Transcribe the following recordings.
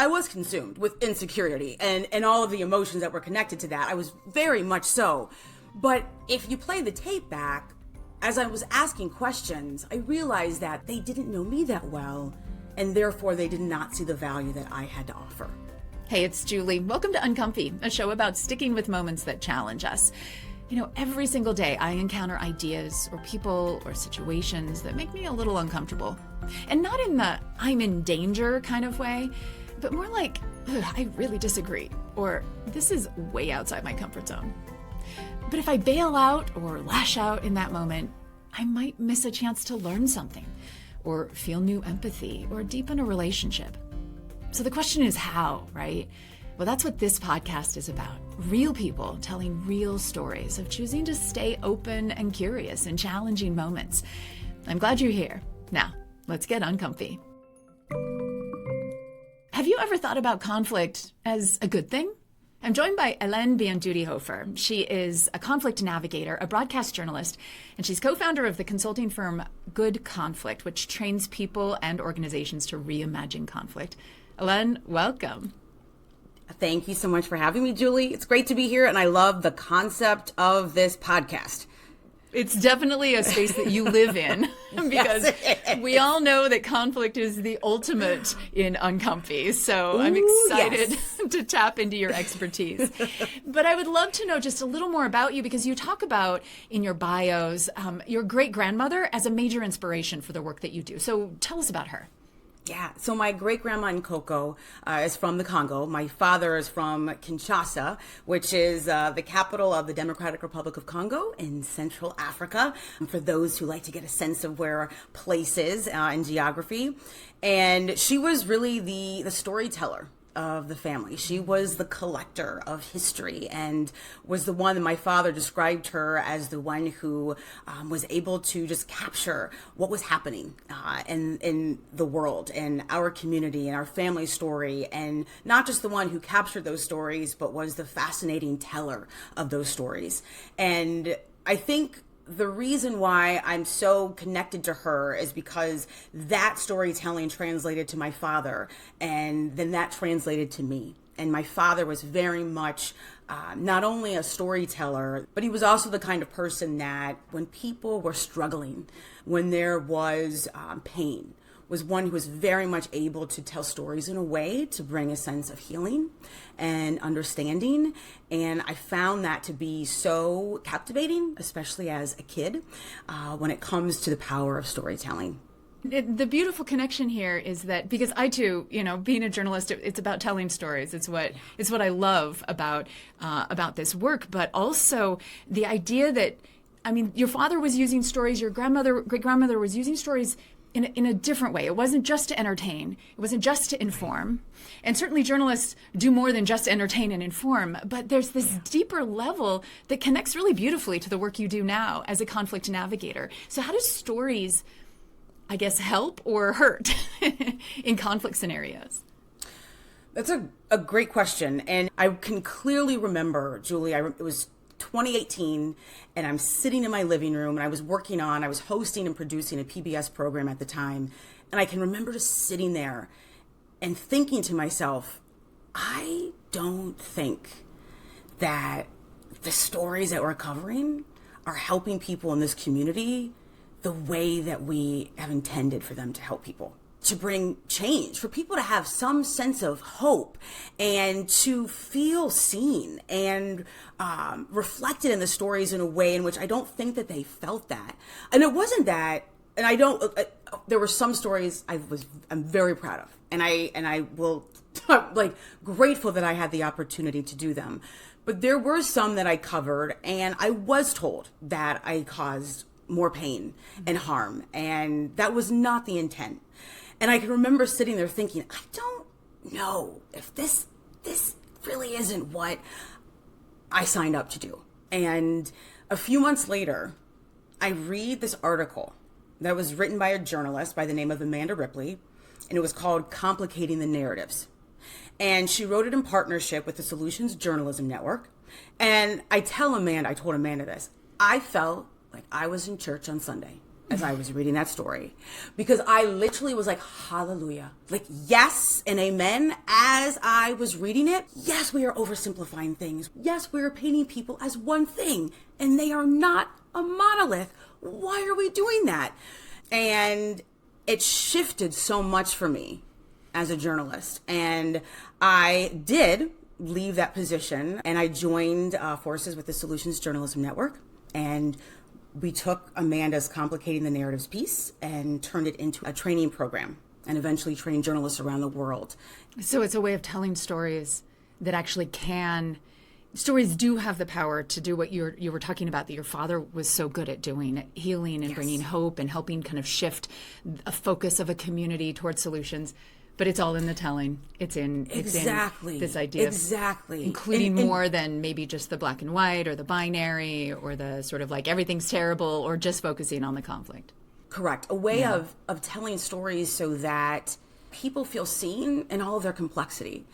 I was consumed with insecurity and all of the emotions that were connected to that. I was very much so. But if you play the tape back, as I was asking questions, I realized that they didn't know me that well, and therefore they did not see the value that I had to offer. Hey, it's Julie. Welcome to Uncomfy, a show about sticking with moments that challenge us. You know, every single day I encounter ideas or people or situations that make me a little uncomfortable. And not in the I'm in danger kind of way, but more like, I really disagree, or this is way outside my comfort zone. But if I bail out or lash out in that moment, I might miss a chance to learn something, or feel new empathy, or deepen a relationship. So the question is how, right? Well, that's what this podcast is about. Real people telling real stories of choosing to stay open and curious in challenging moments. I'm glad you're here. Now, let's get uncomfy. Have you ever thought about conflict as a good thing? I'm joined by Hélène Biandudi Hofer. She is a conflict navigator, a broadcast journalist, and she's co-founder of the consulting firm Good Conflict, which trains people and organizations to reimagine conflict. Hélène, welcome. Thank you so much for having me, Julie. It's great to be here, and I love the concept of this podcast. It's definitely a space that you live in because Yes. we all know that conflict is the ultimate in Uncomfy. So I'm excited to tap into your expertise. But I would love to know just a little more about you because you talk about in your bios your great-grandmother as a major inspiration for the work that you do. So tell us about her. Yeah, so my great-grandma Nkoko is from the Congo. My father is from Kinshasa, which is the capital of the Democratic Republic of Congo in Central Africa, for those who like to get a sense of where place is in geography. And she was really the storyteller of the family. She was the collector of history and was the one that my father described her as the one who was able to just capture what was happening in the world and our community and our family story, and not just the one who captured those stories, but was the fascinating teller of those stories. And I think the reason why I'm so connected to her is because that storytelling translated to my father, and then that translated to me. And my father was very much not only a storyteller, but he was also the kind of person that when people were struggling, when there was pain, was one who was very much able to tell stories in a way to bring a sense of healing and understanding. And I found that to be so captivating, especially as a kid, when it comes to the power of storytelling. The beautiful connection here is that because I too, being a journalist, it's about telling stories. It's what I love about this work, but also the idea that, your father was using stories, your great-grandmother was using stories in a different way. It wasn't just to entertain. It wasn't just to inform. And certainly journalists do more than just entertain and inform, but there's this deeper level that connects really beautifully to the work you do now as a conflict navigator. So how do stories, I guess, help or hurt in conflict scenarios? That's a great question. And I can clearly remember, Julie, it was 2018, and I'm sitting in my living room, and I was hosting and producing a PBS program at the time. And I can remember just sitting there and thinking to myself, I don't think that the stories that we're covering are helping people in this community the way that we have intended for them to help people, to bring change, for people to have some sense of hope and to feel seen and reflected in the stories in a way in which I don't think that they felt that. And it wasn't that, and I don't, there were some stories I'm very proud of, and I will, grateful that I had the opportunity to do them. But there were some that I covered, and I was told that I caused more pain and harm, and that was not the intent. And I can remember sitting there thinking, I don't know if this really isn't what I signed up to do. And a few months later, I read this article that was written by a journalist by the name of Amanda Ripley, and it was called Complicating the Narratives. And she wrote it in partnership with the Solutions Journalism Network. And I told Amanda this, I felt like I was in church on Sunday. as I was reading that story, because I literally was like, hallelujah, like yes and amen as I was reading it. Yes, we are oversimplifying things. Yes, we are painting people as one thing, and they are not a monolith. Why are we doing that? And it shifted so much for me as a journalist. And I did leave that position, and I joined forces with the Solutions Journalism Network. And we took Amanda's Complicating the Narratives piece and turned it into a training program and eventually trained journalists around the world. So it's a way of telling stories that actually stories do have the power to do what you were talking about, that your father was so good at doing, healing and bringing hope and helping kind of shift a focus of a community towards solutions. But it's all in the telling. It's in this idea of including more than maybe just the black and white or the binary or the sort of like everything's terrible or just focusing on the conflict. Correct. A way of telling stories so that people feel seen in all of their complexity.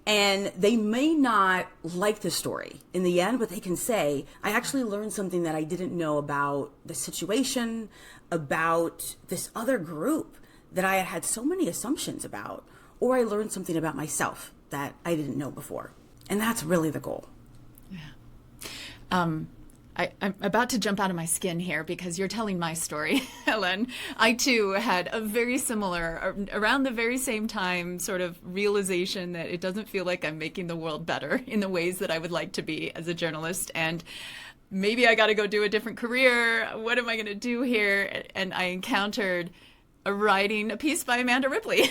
And they may not like the story in the end, but they can say, I actually learned something that I didn't know about the situation, about this other group that I had so many assumptions about, or I learned something about myself that I didn't know before. And that's really the goal. Yeah. I'm about to jump out of my skin here because you're telling my story, Helen. I too had a very similar, around the very same time, sort of realization that it doesn't feel like I'm making the world better in the ways that I would like to be as a journalist. And maybe I got to go do a different career. What am I going to do here? And I encountered writing a piece by Amanda Ripley.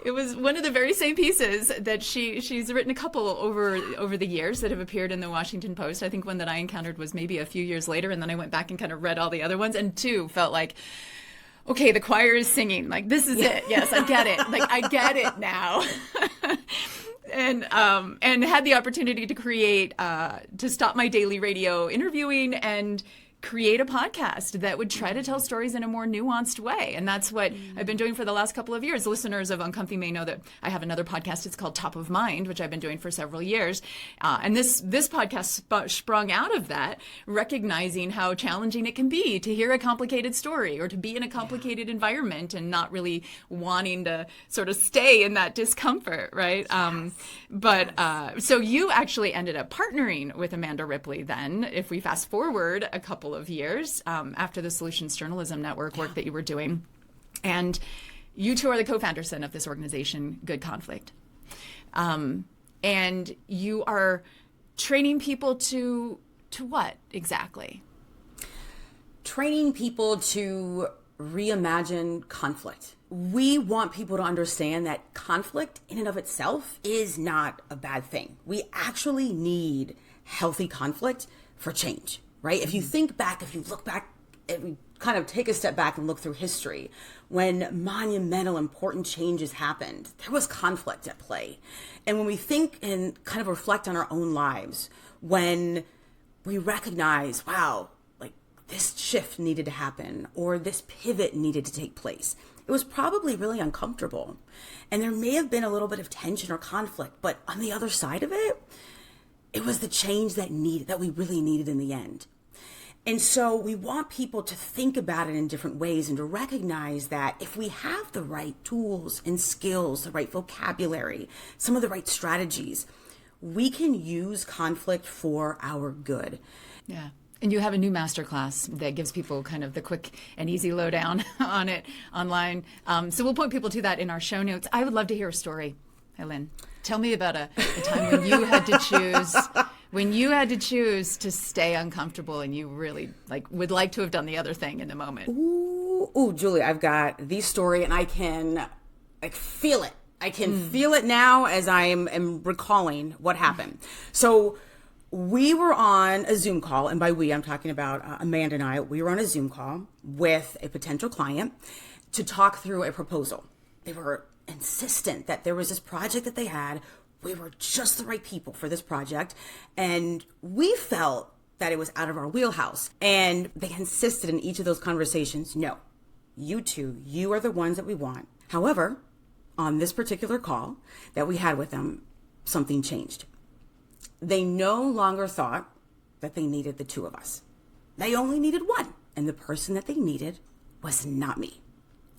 It was one of the very same pieces that she's written a couple over the years that have appeared in the Washington Post. I think one that I encountered was maybe a few years later, and then I went back and kind of read all the other ones, and too felt like, okay, the choir is singing. Like, this is it. Yes, I get it. Like, I get it now. And had the opportunity to create, to stop my daily radio interviewing and create a podcast that would try to tell stories in a more nuanced way. And that's what I've been doing for the last couple of years. Listeners of Uncomfy may know that I have another podcast. It's called Top of Mind, which I've been doing for several years. And this podcast sprung out of that, recognizing how challenging it can be to hear a complicated story or to be in a complicated environment and not really wanting to sort of stay in that discomfort, right? Yes. So you actually ended up partnering with Amanda Ripley then, if we fast forward a couple of years after the Solutions Journalism Network work that you were doing. And you two are the co-founders then of this organization, Good Conflict. And you are training people to what exactly? Training people to reimagine conflict. We want people to understand that conflict in and of itself is not a bad thing. We actually need healthy conflict for change. Right? If you think back, if you look back, if we kind of take a step back and look through history, when monumental, important changes happened, there was conflict at play. And when we think and kind of reflect on our own lives, when we recognize, wow, like this shift needed to happen, or this pivot needed to take place, it was probably really uncomfortable. And there may have been a little bit of tension or conflict, but on the other side of it, it was the change that we really needed in the end. And so we want people to think about it in different ways and to recognize that if we have the right tools and skills, the right vocabulary, some of the right strategies, we can use conflict for our good. Yeah. And you have a new masterclass that gives people kind of the quick and easy lowdown on it online. So we'll point people to that in our show notes. I would love to hear a story, Hélène. Tell me about a time when you had to choose to stay uncomfortable and you really would like to have done the other thing in the moment. Ooh, Julie, I've got the story and I can feel it. I can feel it now as I am recalling what happened. So we were on a Zoom call, and by we, I'm talking about Amanda and I. We were on a Zoom call with a potential client to talk through a proposal. They were insistent that there was this project that they had. We were just the right people for this project, and we felt that it was out of our wheelhouse. And they insisted in each of those conversations, no, you two, you are the ones that we want. However, on this particular call that we had with them, something changed. They no longer thought that they needed the two of us. They only needed one. and the person that they needed was not me.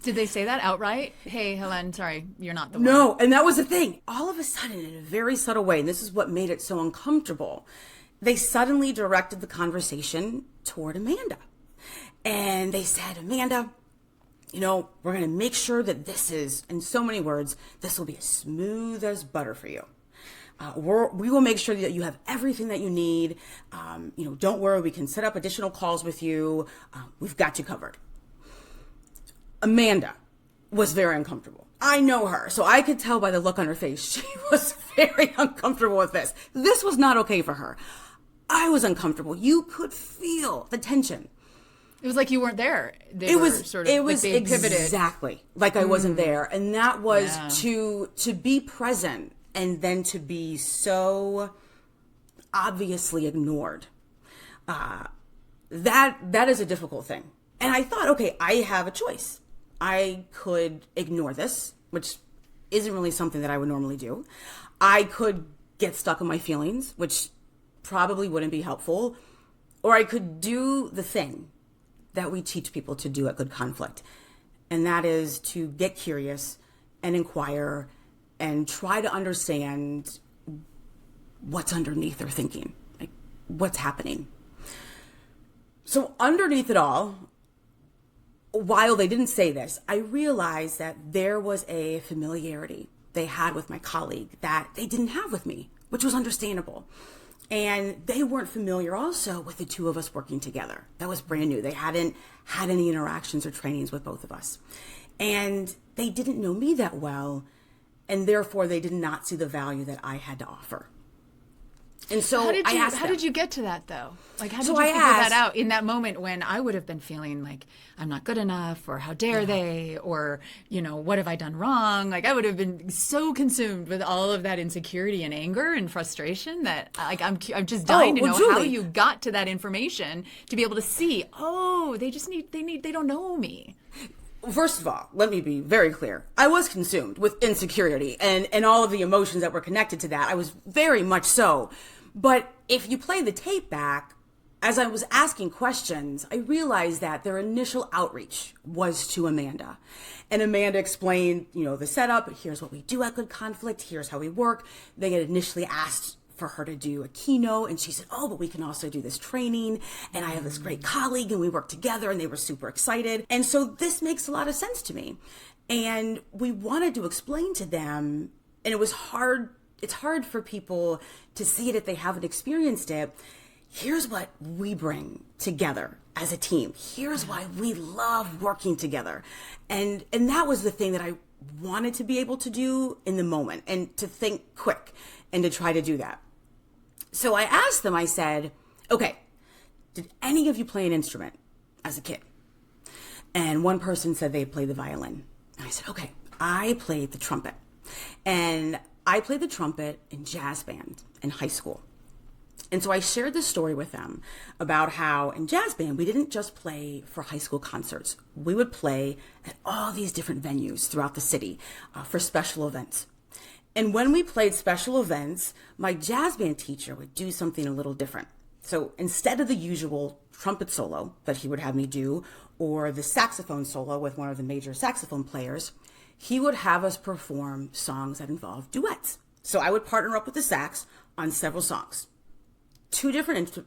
Did they say that outright? Hey, Hélène, sorry, you're not the one. No, and that was the thing. All of a sudden, in a very subtle way, and this is what made it so uncomfortable, they suddenly directed the conversation toward Amanda. And they said, Amanda, we're going to make sure that this is, in so many words, this will be as smooth as butter for you. We will make sure that you have everything that you need. Don't worry, we can set up additional calls with you. We've got you covered. Amanda was very uncomfortable. I know her, so I could tell by the look on her face. She was very uncomfortable with this. This was not okay for her. I was uncomfortable. You could feel the tension. It was like you weren't there. They pivoted. Exactly like I wasn't there. And that was to be present and then to be so obviously ignored. That is a difficult thing. And I thought, okay, I have a choice. I could ignore this, which isn't really something that I would normally do. I could get stuck in my feelings, which probably wouldn't be helpful. Or I could do the thing that we teach people to do at Good Conflict. And that is to get curious and inquire and try to understand what's underneath their thinking, like what's happening. So underneath it all, while they didn't say this, I realized that there was a familiarity they had with my colleague that they didn't have with me, which was understandable. And they weren't familiar also with the two of us working together. That was brand new. They hadn't had any interactions or trainings with both of us. And they didn't know me that well, and therefore they did not see the value that I had to offer. And so how did you get to that though? Like how did you figure that out in that moment when I would have been feeling like I'm not good enough, or how dare they, or what have I done wrong? Like I would have been so consumed with all of that insecurity and anger and frustration that like I'm just dying to know Julie, how you got to that information to be able to see, they don't know me. First of all, let me be very clear. I was consumed with insecurity and all of the emotions that were connected to that. I was very much so. But if you play the tape back, as I was asking questions, I realized that their initial outreach was to Amanda. And Amanda explained, the setup. Here's what we do at Good Conflict. Here's how we work. They had initially asked for her to do a keynote, and she said, but we can also do this training, and I have this great colleague, and we work together, and they were super excited. And so this makes a lot of sense to me. And we wanted to explain to them, and it was hard. It's hard for people to see it if they haven't experienced it. Here's what we bring together as a team. Here's why we love working together. And that was the thing that I wanted to be able to do in the moment, and to think quick and to try to do that. So I asked them, I said, okay, did any of you play an instrument as a kid? And one person said they played the violin. And I said, okay, I played the trumpet. And I played the trumpet in jazz band in high school. And so I shared this story with them about how in jazz band, we didn't just play for high school concerts. We would play at all these different venues throughout the city for special events. And when we played special events, my jazz band teacher would do something a little different. So instead of the usual trumpet solo that he would have me do, or the saxophone solo with one of the major saxophone players, he would have us perform songs that involved duets. So I would partner up with the sax on several songs. Two different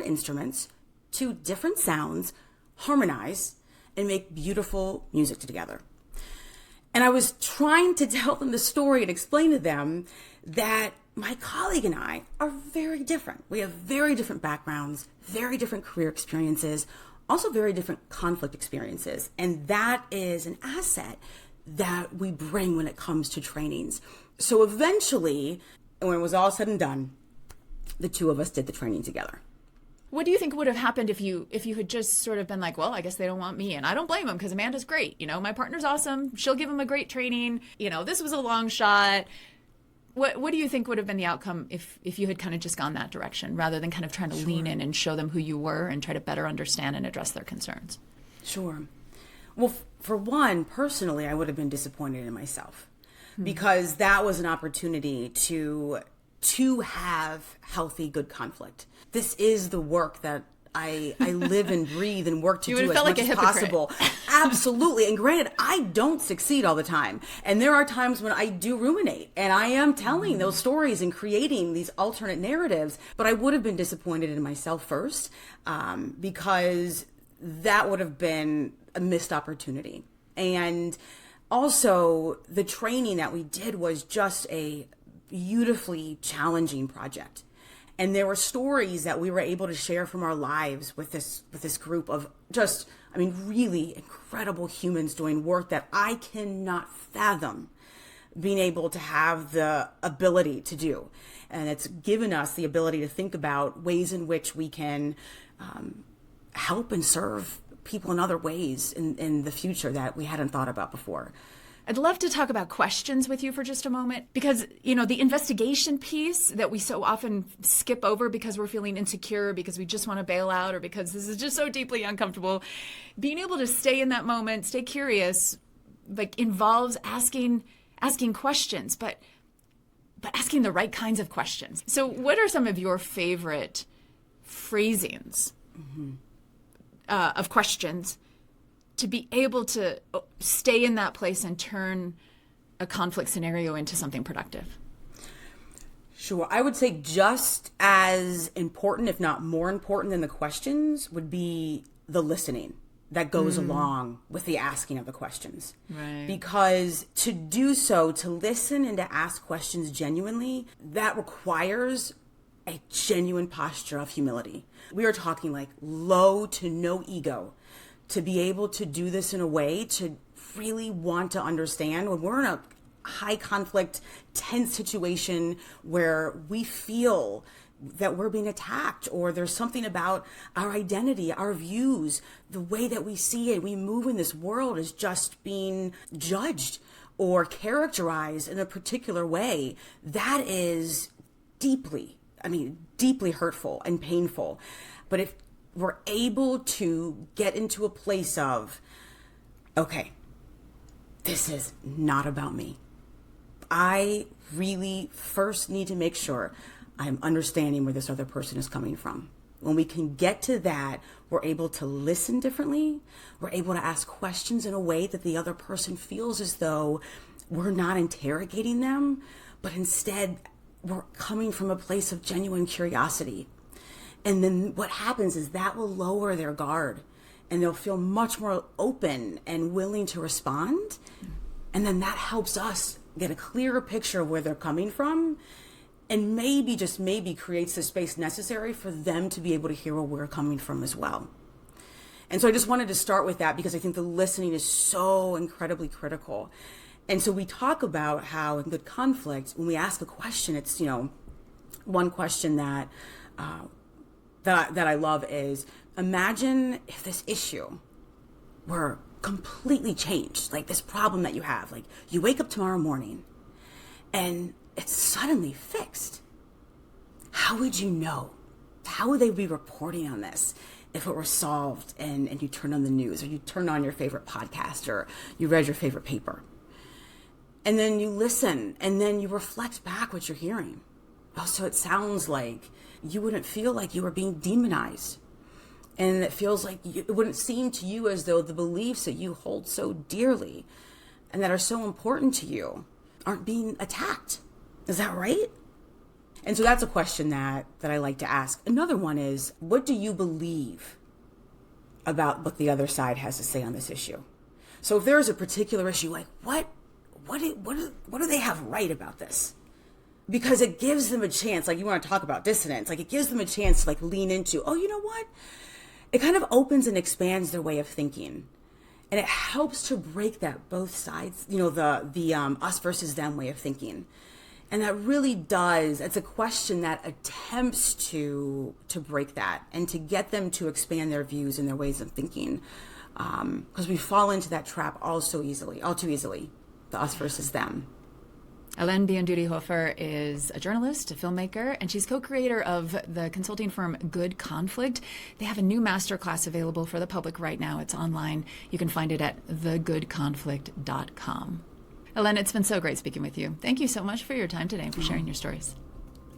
instruments, two different sounds, harmonize, and make beautiful music together. And I was trying to tell them the story and explain to them that my colleague and I are very different. We have very different backgrounds, very different career experiences, also very different conflict experiences. And that is an asset that we bring when it comes to trainings. So eventually, when it was all said and done, the two of us did the training together. What do you think would have happened if you had just sort of been like, well, I guess they don't want me, and I don't blame them because Amanda's great. My partner's awesome. She'll give them a great training. This was a long shot. What do you think would have been the outcome if you had kind of just gone that direction rather than kind of trying to lean in and show them who you were and try to better understand and address their concerns? Sure. Well, for one, personally, I would have been disappointed in myself because that was an opportunity to have healthy, good conflict. This is the work that I live and breathe and work to You do would as felt much like a as hypocrite. possible. Absolutely. And granted, I don't succeed all the time. And there are times when I do ruminate and I am telling those stories and creating these alternate narratives. But I would have been disappointed in myself first, because that would have been a missed opportunity. And also, the training that we did was just a beautifully challenging project. And there were stories that we were able to share from our lives with this group of just, really incredible humans doing work that I cannot fathom being able to have the ability to do. And it's given us the ability to think about ways in which we can help and serve people in other ways in the future that we hadn't thought about before. I'd love to talk about questions with you for just a moment because, the investigation piece that we so often skip over because we're feeling insecure, because we just want to bail out, or because this is just so deeply uncomfortable. Being able to stay in that moment, stay curious, involves asking questions, but asking the right kinds of questions. So what are some of your favorite phrasings of questions to be able to stay in that place and turn a conflict scenario into something productive? Sure. I would say just as important, if not more important than the questions, would be the listening that goes along with the asking of the questions. Right. Because to do so, to listen and to ask questions genuinely, that requires a genuine posture of humility. We are talking like low to no ego. To be able to do this in a way to really want to understand when we're in a high conflict, tense situation where we feel that we're being attacked, or there's something about our identity, our views, the way that we see it, we move in this world is just being judged or characterized in a particular way. That is deeply hurtful and painful. But if we're able to get into a place of, okay, this is not about me. I really first need to make sure I'm understanding where this other person is coming from. When we can get to that, we're able to listen differently. We're able to ask questions in a way that the other person feels as though we're not interrogating them, but instead we're coming from a place of genuine curiosity. And then what happens is that will lower their guard and they'll feel much more open and willing to respond. And then that helps us get a clearer picture of where they're coming from, and maybe, just maybe, creates the space necessary for them to be able to hear where we're coming from as well. And so I just wanted to start with that because I think the listening is so incredibly critical. And so we talk about how in good conflict, when we ask a question, it's, one question that I love is, imagine if this issue were completely changed, like this problem that you have, like you wake up tomorrow morning and it's suddenly fixed. How would you know? How would they be reporting on this if it were solved and you turn on the news, or you turn on your favorite podcast, or you read your favorite paper? And then you listen and then you reflect back what you're hearing. Oh, so it sounds like you wouldn't feel like you were being demonized. And it feels like it wouldn't seem to you as though the beliefs that you hold so dearly and that are so important to you aren't being attacked. Is that right? And so that's a question that I like to ask. Another one is, what do you believe about what the other side has to say on this issue? So if there's a particular issue, like what do they have right about this? Because it gives them a chance, like you want to talk about dissonance, like it gives them a chance to like lean into, oh, you know what? It kind of opens and expands their way of thinking. And it helps to break that both sides, the us versus them way of thinking. And that really does, it's a question that attempts to break that and to get them to expand their views and their ways of thinking. Because we fall into that trap all too easily, the us versus them. Hélène Biandudi Hofer is a journalist, a filmmaker, and she's co-creator of the consulting firm Good Conflict. They have a new masterclass available for the public right now. It's online. You can find it at thegoodconflict.com. Hélène, it's been so great speaking with you. Thank you so much for your time today and for sharing your stories.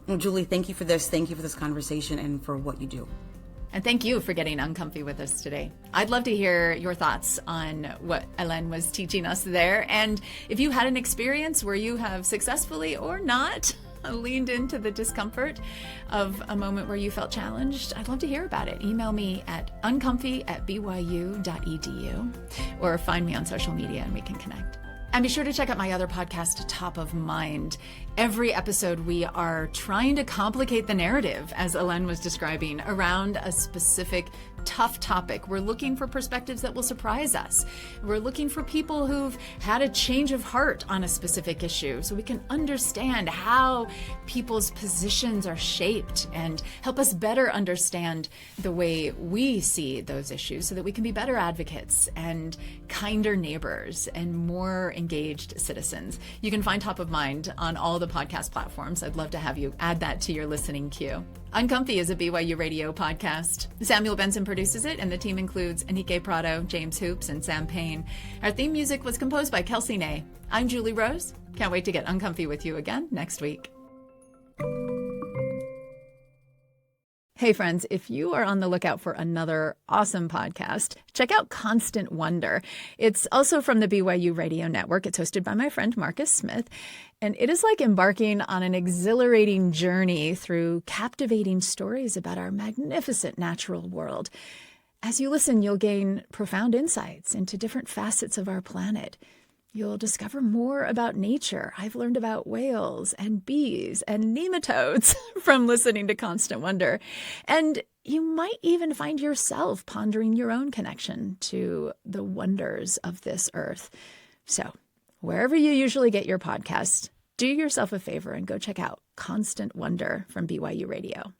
Well, Julie, thank you for this. Thank you for this conversation and for what you do. And thank you for getting uncomfy with us today. I'd love to hear your thoughts on what Hélène was teaching us there. And if you had an experience where you have successfully or not leaned into the discomfort of a moment where you felt challenged, I'd love to hear about it. Email me at uncomfy@byu.edu or find me on social media and we can connect. And be sure to check out my other podcast, Top of Mind. Every episode, we are trying to complicate the narrative, as Hélène was describing, around a specific tough topic. We're looking for perspectives that will surprise us. We're looking for people who've had a change of heart on a specific issue so we can understand how people's positions are shaped and help us better understand the way we see those issues so that we can be better advocates and kinder neighbors and more engaged citizens. You can find Top of Mind on all the podcast platforms. I'd love to have you add that to your listening queue. Uncomfy is a BYU Radio podcast. Samuel Benson produces it, and the team includes Anike Prado, James Hoops, and Sam Payne. Our theme music was composed by Kelsey Ney. I'm Julie Rose. Can't wait to get uncomfy with you again next week. Hey friends, if you are on the lookout for another awesome podcast, check out Constant Wonder. It's also from the BYU Radio Network. It's hosted by my friend Marcus Smith, and it is like embarking on an exhilarating journey through captivating stories about our magnificent natural world. As you listen, you'll gain profound insights into different facets of our planet. You'll discover more about nature. I've learned about whales and bees and nematodes from listening to Constant Wonder. And you might even find yourself pondering your own connection to the wonders of this earth. So, wherever you usually get your podcasts, do yourself a favor and go check out Constant Wonder from BYU Radio.